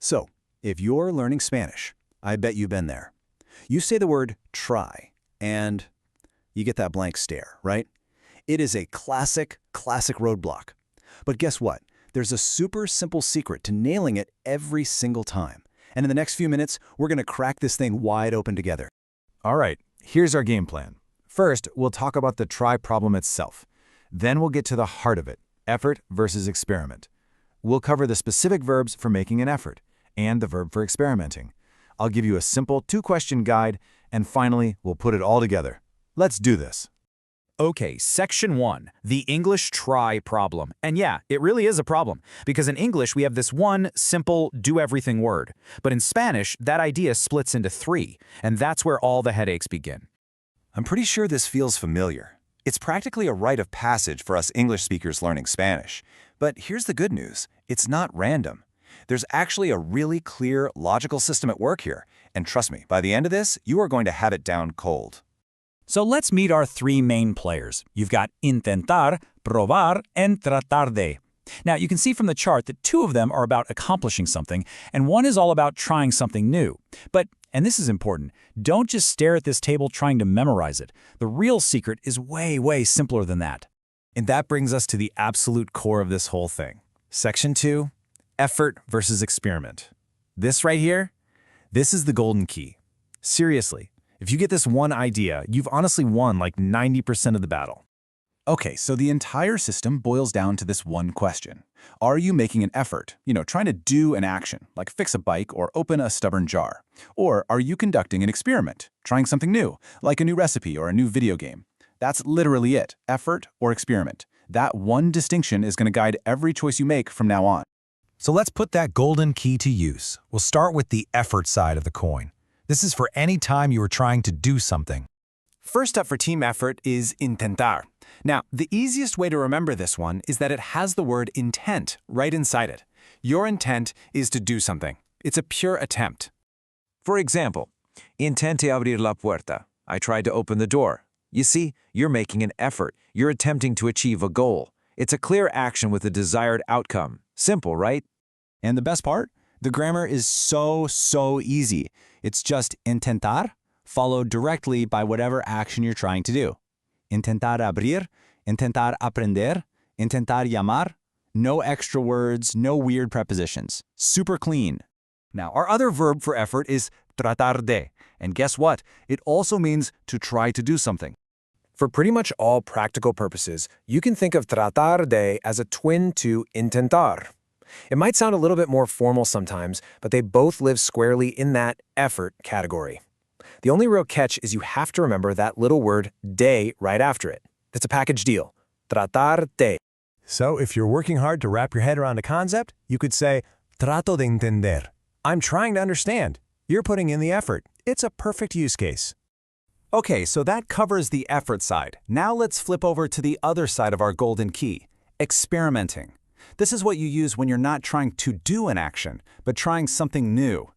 So, if you're learning Spanish, I bet you've been there. You say the word try, and you get that blank stare, right? It is a classic roadblock. But guess what? There's a super simple secret to nailing it every single time. And in the next few minutes, we're going to crack this thing wide open together. All right, here's our game plan. First, we'll talk about the try problem itself. Then we'll get to the heart of it, effort versus experiment. We'll cover the specific verbs for making an effort and the verb for experimenting. I'll give you a simple 2-question guide, and finally, we'll put it all together. Let's do this. Okay, section 1, the English try problem. And yeah, it really is a problem, because in English we have this one simple do-everything word. But in Spanish, that idea splits into 3, and that's where all the headaches begin. I'm pretty sure this feels familiar. It's practically a rite of passage for us English speakers learning Spanish. But here's the good news. It's not random. There's actually a really clear, logical system at work here. And trust me, by the end of this, you are going to have it down cold. So let's meet our 3 main players. You've got intentar, probar, and tratar de. Now, you can see from the chart that 2 of them are about accomplishing something, and 1 is all about trying something new. But, and this is important, don't just stare at this table trying to memorize it. The real secret is way simpler than that. And that brings us to the absolute core of this whole thing. Section 2, effort versus experiment. This right here, this is the golden key. Seriously, if you get this one idea, you've honestly won like 90% of the battle. Okay, so the entire system boils down to this one question. Are you making an effort, trying to do an action, like fix a bike or open a stubborn jar? Or are you conducting an experiment, trying something new, like a new recipe or a new video game? That's literally it, effort or experiment. That one distinction is going to guide every choice you make from now on. So let's put that golden key to use. We'll start with the effort side of the coin. This is for any time you are trying to do something. First up for team effort is intentar. Now, the easiest way to remember this one is that it has the word intent right inside it. Your intent is to do something. It's a pure attempt. For example, intenté abrir la puerta. I tried to open the door. You see, you're making an effort. You're attempting to achieve a goal. It's a clear action with a desired outcome. Simple, right? And the best part? The grammar is so easy. It's just intentar, followed directly by whatever action you're trying to do. Intentar abrir, intentar aprender, intentar llamar. No extra words, no weird prepositions. Super clean. Now, our other verb for effort is tratar de. And guess what? It also means to try to do something. For pretty much all practical purposes, you can think of tratar de as a twin to intentar. It might sound a little bit more formal sometimes, but they both live squarely in that effort category. The only real catch is you have to remember that little word de right after it. It's a package deal. Tratar de. So if you're working hard to wrap your head around a concept, you could say, trato de entender. I'm trying to understand. You're putting in the effort. It's a perfect use case. Okay, so that covers the effort side. Now let's flip over to the other side of our golden key, experimenting. This is what you use when you're not trying to do an action, but trying something new.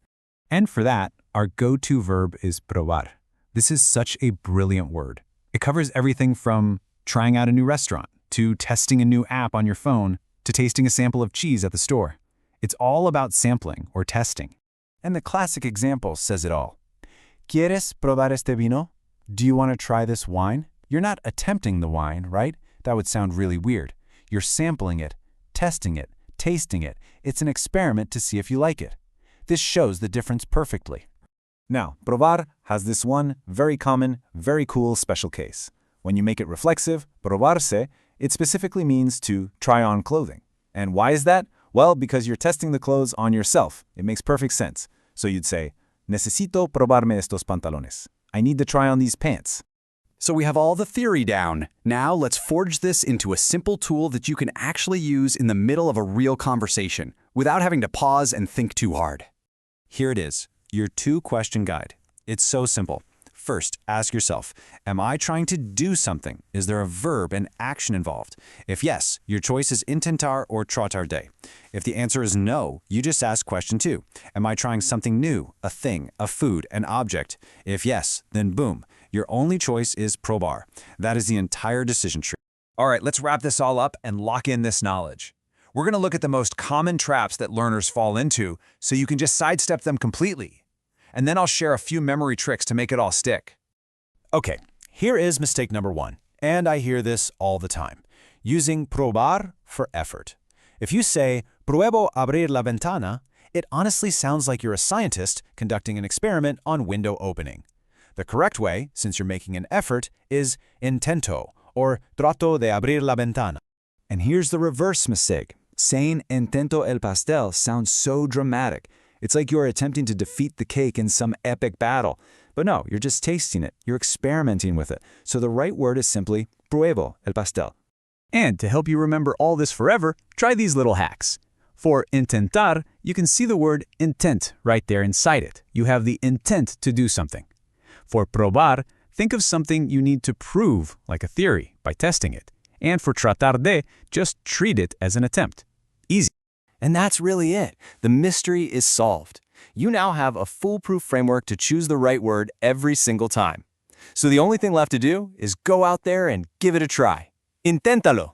And for that, our go-to verb is probar. This is such a brilliant word. It covers everything from trying out a new restaurant, to testing a new app on your phone, to tasting a sample of cheese at the store. It's all about sampling or testing. And the classic example says it all. ¿Quieres probar este vino? Do you want to try this wine? You're not attempting the wine, right? That would sound really weird. You're sampling it, testing it, tasting it. It's an experiment to see if you like it. This shows the difference perfectly. Now, probar has this one very common, very cool special case. When you make it reflexive, probarse, it specifically means to try on clothing. And why is that? Well, because you're testing the clothes on yourself. It makes perfect sense. So you'd say, necesito probarme estos pantalones. I need to try on these pants. So we have all the theory down. Now let's forge this into a simple tool that you can actually use in the middle of a real conversation without having to pause and think too hard. Here it is, your 2-question guide. It's so simple. First, ask yourself, am I trying to do something? Is there a verb and action involved? If yes, your choice is intentar or tratar de. If the answer is no, you just ask question 2. Am I trying something new, a thing, a food, an object? If yes, then boom, your only choice is probar. That is the entire decision tree. All right, let's wrap this all up and lock in this knowledge. We're going to look at the most common traps that learners fall into so you can just sidestep them completely. And then I'll share a few memory tricks to make it all stick. Okay, here is mistake number 1, and I hear this all the time, using probar for effort. If you say, pruebo abrir la ventana, it honestly sounds like you're a scientist conducting an experiment on window opening. The correct way, since you're making an effort, is intento, or trato de abrir la ventana. And here's the reverse mistake. Saying intento el pastel sounds so dramatic. It's like you're attempting to defeat the cake in some epic battle. But no, you're just tasting it. You're experimenting with it. So the right word is simply pruebo el pastel. And to help you remember all this forever, try these little hacks. For intentar, you can see the word intent right there inside it. You have the intent to do something. For probar, think of something you need to prove, like a theory, by testing it. And for tratar de, just treat it as an attempt. Easy. And that's really it. The mystery is solved. You now have a foolproof framework to choose the right word every single time. So the only thing left to do is go out there and give it a try. Inténtalo.